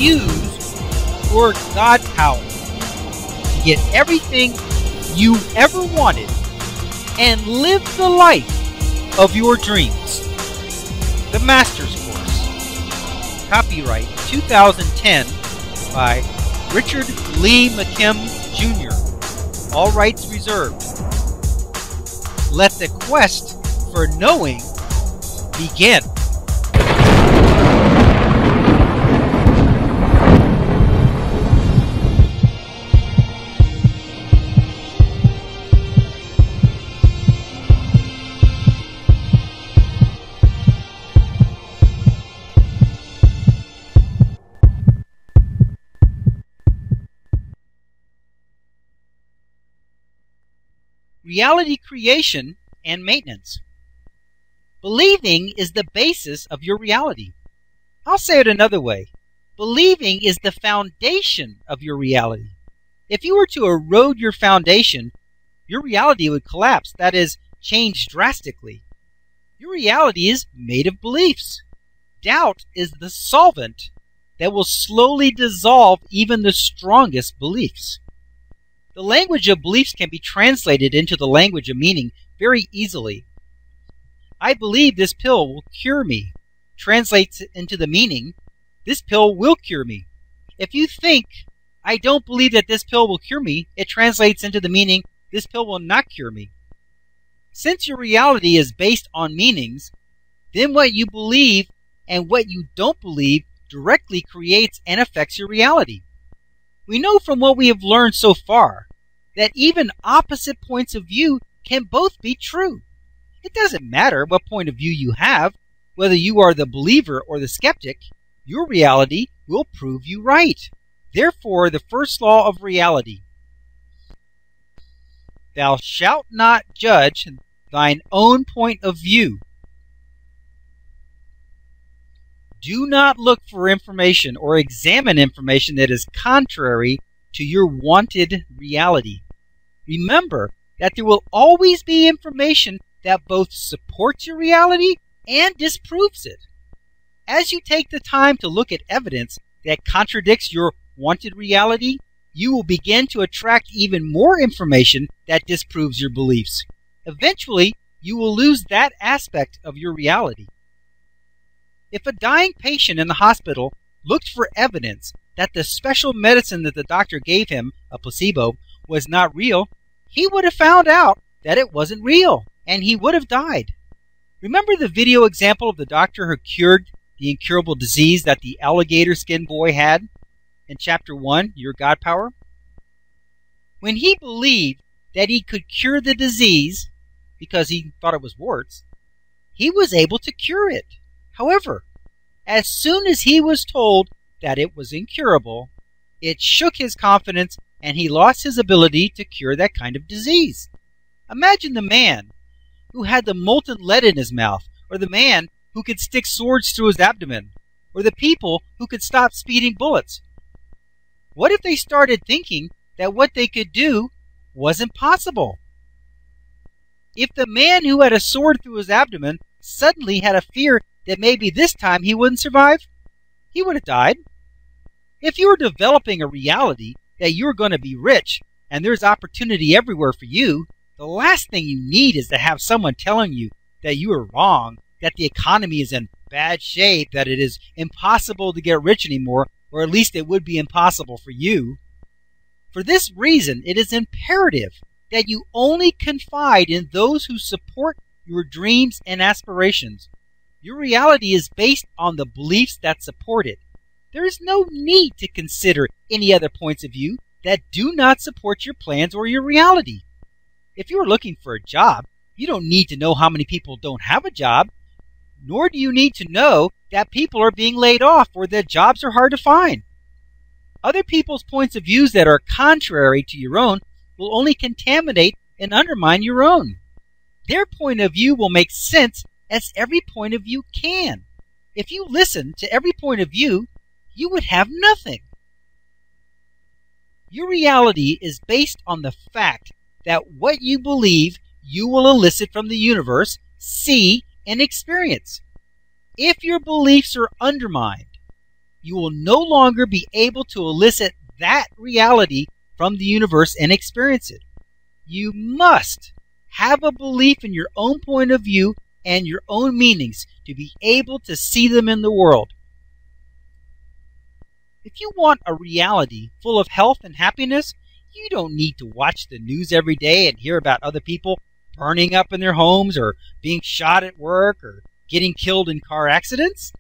use your God power to get everything you ever wanted and live the life of your dreams. The Master's Course. Copyright 2010 by Richard Lee McKim Jr. All rights reserved. Let the quest for knowing begin. Reality creation and maintenance. Believing is the basis of your reality. I'll say it another way. Believing is the foundation of your reality. If you were to erode your foundation, your reality would collapse, that is, change drastically. Your reality is made of beliefs. Doubt is the solvent that will slowly dissolve even the strongest beliefs. The language of beliefs can be translated into the language of meaning very easily. I believe this pill will cure me translates into the meaning, this pill will cure me. If you think, I don't believe that this pill will cure me, it translates into the meaning, this pill will not cure me. Since your reality is based on meanings, then what you believe and what you don't believe directly creates and affects your reality. We know from what we have learned so far that even opposite points of view can both be true. It doesn't matter what point of view you have, whether you are the believer or the skeptic, your reality will prove you right. Therefore, the first law of reality: thou shalt not judge thine own point of view. Do not look for information or examine information that is contrary to your wanted reality. Remember that there will always be information that both supports your reality and disproves it. As you take the time to look at evidence that contradicts your wanted reality, you will begin to attract even more information that disproves your beliefs. Eventually, you will lose that aspect of your reality. If a dying patient in the hospital looked for evidence that the special medicine that the doctor gave him, a placebo, was not real, he would have found out that it wasn't real, and he would have died. Remember the video example of the doctor who cured the incurable disease that the alligator skin boy had in Chapter 1, Your God Power? When he believed that he could cure the disease because he thought it was warts, he was able to cure it. However, as soon as he was told that it was incurable, it shook his confidence and he lost his ability to cure that kind of disease. Imagine the man who had the molten lead in his mouth, or the man who could stick swords through his abdomen, or the people who could stop speeding bullets. What if they started thinking that what they could do wasn't possible? If the man who had a sword through his abdomen suddenly had a fear that maybe this time he wouldn't survive, he would have died. If you were developing a reality that you're going to be rich and there's opportunity everywhere for you, the last thing you need is to have someone telling you that you are wrong, that the economy is in bad shape, that it is impossible to get rich anymore, or at least it would be impossible for you. For this reason, it is imperative that you only confide in those who support your dreams and aspirations. Your reality is based on the beliefs that support it. There is no need to consider any other points of view that do not support your plans or your reality. If you are looking for a job, you don't need to know how many people don't have a job, nor do you need to know that people are being laid off or that jobs are hard to find. Other people's points of views that are contrary to your own will only contaminate and undermine your own. Their point of view will make sense as every point of view can. If you listen to every point of view, you would have nothing. Your reality is based on the fact that what you believe you will elicit from the universe, see, and experience. If your beliefs are undermined, you will no longer be able to elicit that reality from the universe and experience it. You must have a belief in your own point of view and your own meanings to be able to see them in the world. If you want a reality full of health and happiness, you don't need to watch the news every day and hear about other people burning up in their homes or being shot at work or getting killed in car accidents.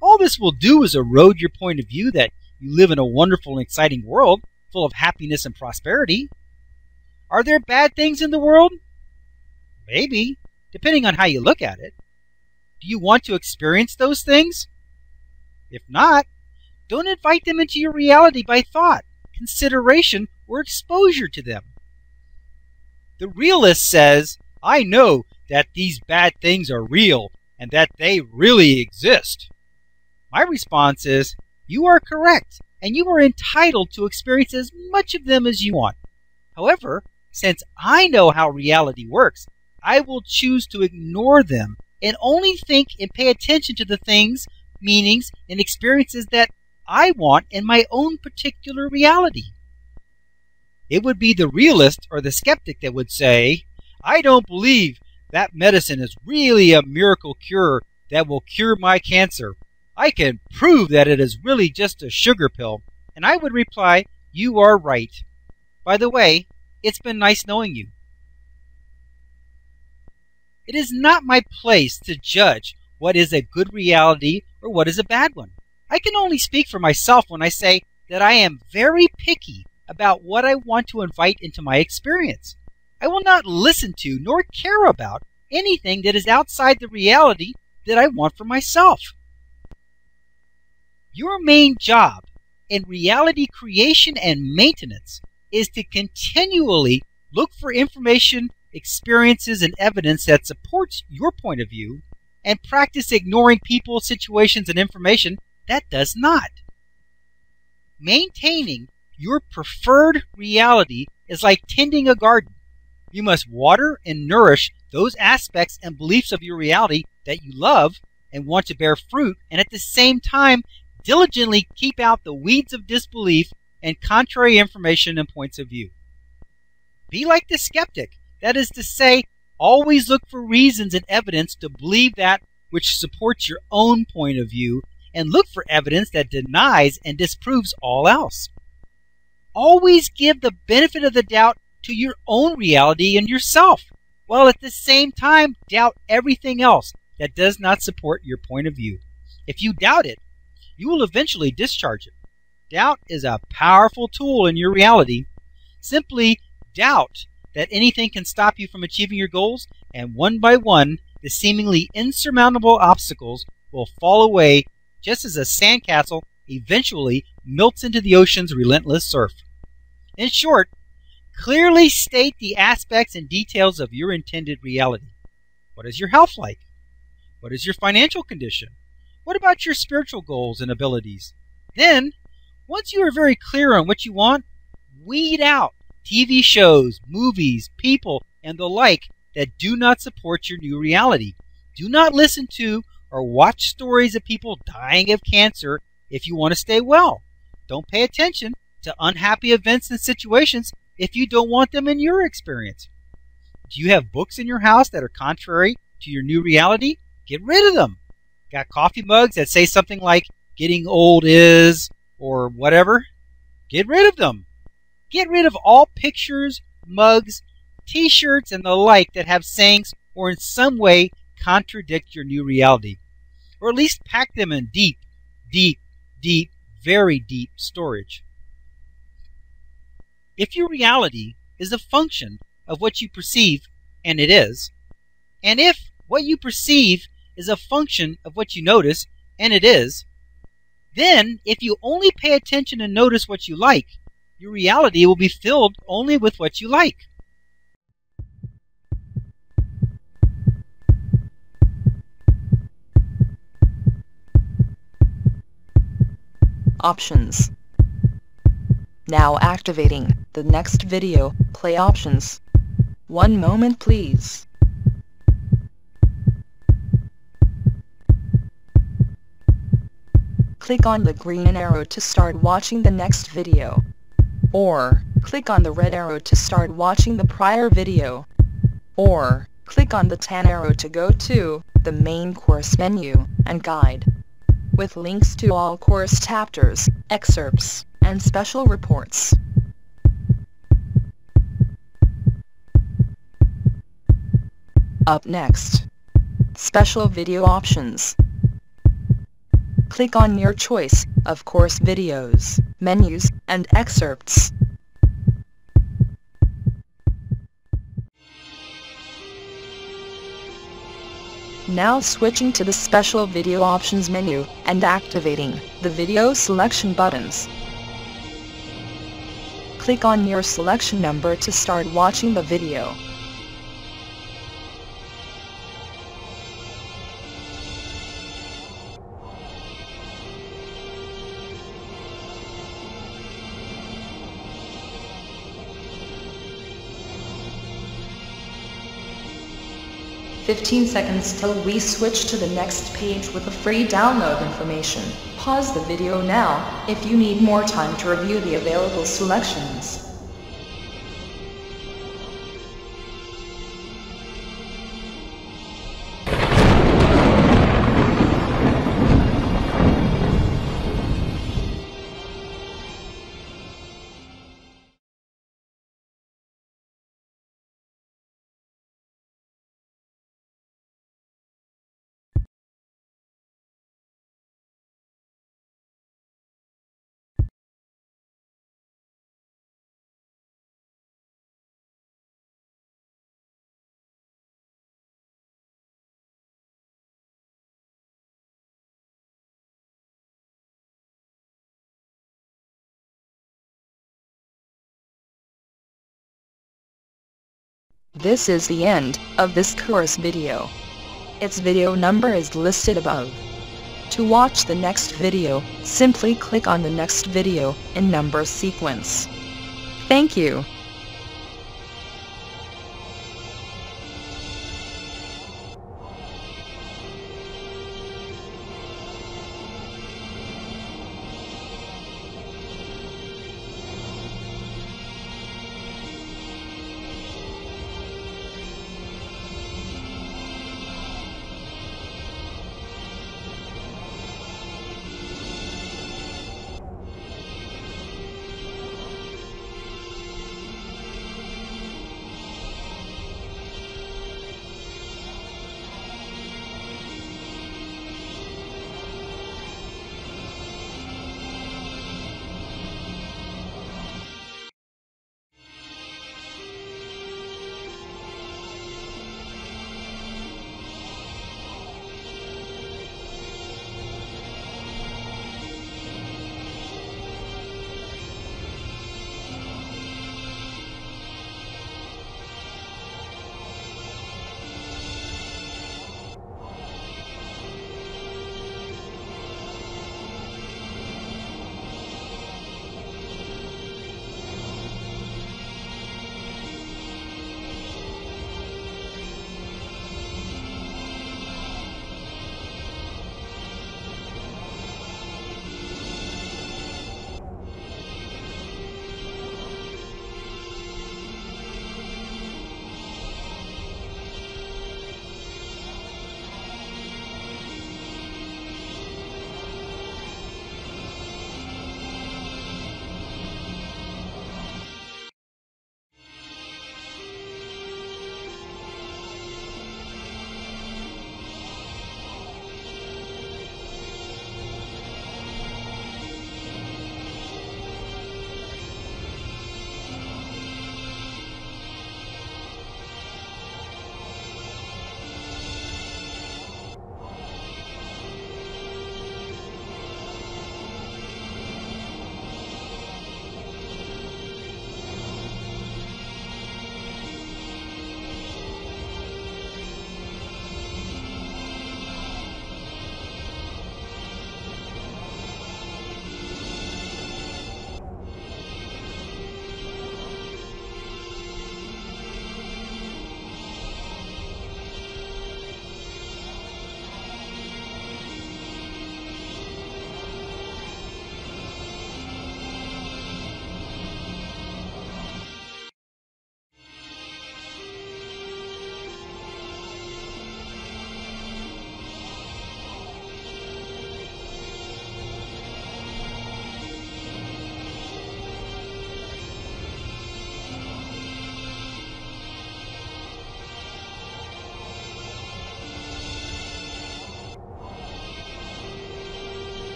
All this will do is erode your point of view that you live in a wonderful and exciting world full of happiness and prosperity. Are there bad things in the world? Maybe, depending on how you look at it. Do you want to experience those things? If not, don't invite them into your reality by thought, consideration, or exposure to them. The realist says, I know that these bad things are real and that they really exist. My response is, you are correct, and you are entitled to experience as much of them as you want. However, since I know how reality works, I will choose to ignore them and only think and pay attention to the things, meanings, and experiences that I want in my own particular reality. It would be the realist or the skeptic that would say, I don't believe that medicine is really a miracle cure that will cure my cancer. I can prove that it is really just a sugar pill. And I would reply, you are right. By the way, it's been nice knowing you. It is not my place to judge what is a good reality or what is a bad one. I can only speak for myself when I say that I am very picky about what I want to invite into my experience. I will not listen to nor care about anything that is outside the reality that I want for myself. Your main job in reality creation and maintenance is to continually look for information, experiences, and evidence that supports your point of view and practice ignoring people, situations, and information that does not. Maintaining your preferred reality is like tending a garden. You must water and nourish those aspects and beliefs of your reality that you love and want to bear fruit, and at the same time diligently keep out the weeds of disbelief and contrary information and points of view. Be like the skeptic, that is to say, always look for reasons and evidence to believe that which supports your own point of view, and look for evidence that denies and disproves all else. Always give the benefit of the doubt to your own reality and yourself, while at the same time doubt everything else that does not support your point of view. If you doubt it, you will eventually discharge it. Doubt is a powerful tool in your reality. Simply doubt that anything can stop you from achieving your goals, and one by one, the seemingly insurmountable obstacles will fall away just as a sandcastle eventually melts into the ocean's relentless surf. In short, clearly state the aspects and details of your intended reality. What is your health like? What is your financial condition? What about your spiritual goals and abilities? Then, once you are very clear on what you want, weed out TV shows, movies, people, and the like that do not support your new reality. Do not listen to or watch stories of people dying of cancer if you want to stay well. Don't pay attention to unhappy events and situations if you don't want them in your experience. Do you have books in your house that are contrary to your new reality? Get rid of them. Got coffee mugs that say something like, getting old is, or whatever? Get rid of them. Get rid of all pictures, mugs, t-shirts, and the like that have sayings or in some way contradict your new reality. Or at least pack them in deep, very deep storage. If your reality is a function of what you perceive, and it is, and if what you perceive is a function of what you notice, and it is, then if you only pay attention and notice what you like, your reality will be filled only with what you like. Options. Now activating the next video play options. 1 moment please. Click click on the green arrow to start watching the next video. Or, click on the red arrow to start watching the prior video. Or, click on the tan arrow to go to the main course menu and guide, with links to all course chapters, excerpts, and special reports. Up next, special video options. Click on your choice of course videos, menus, and excerpts. Now switching to the special video options menu and activating the video selection buttons. Click on your selection number to start watching the video. "15 seconds till we switch to the next page with the free download information. Pause the video now if you need more time to review the available selections." This is the end of this course video. Its video number is listed above. To watch the next video, simply click on the next video in number sequence. Thank you.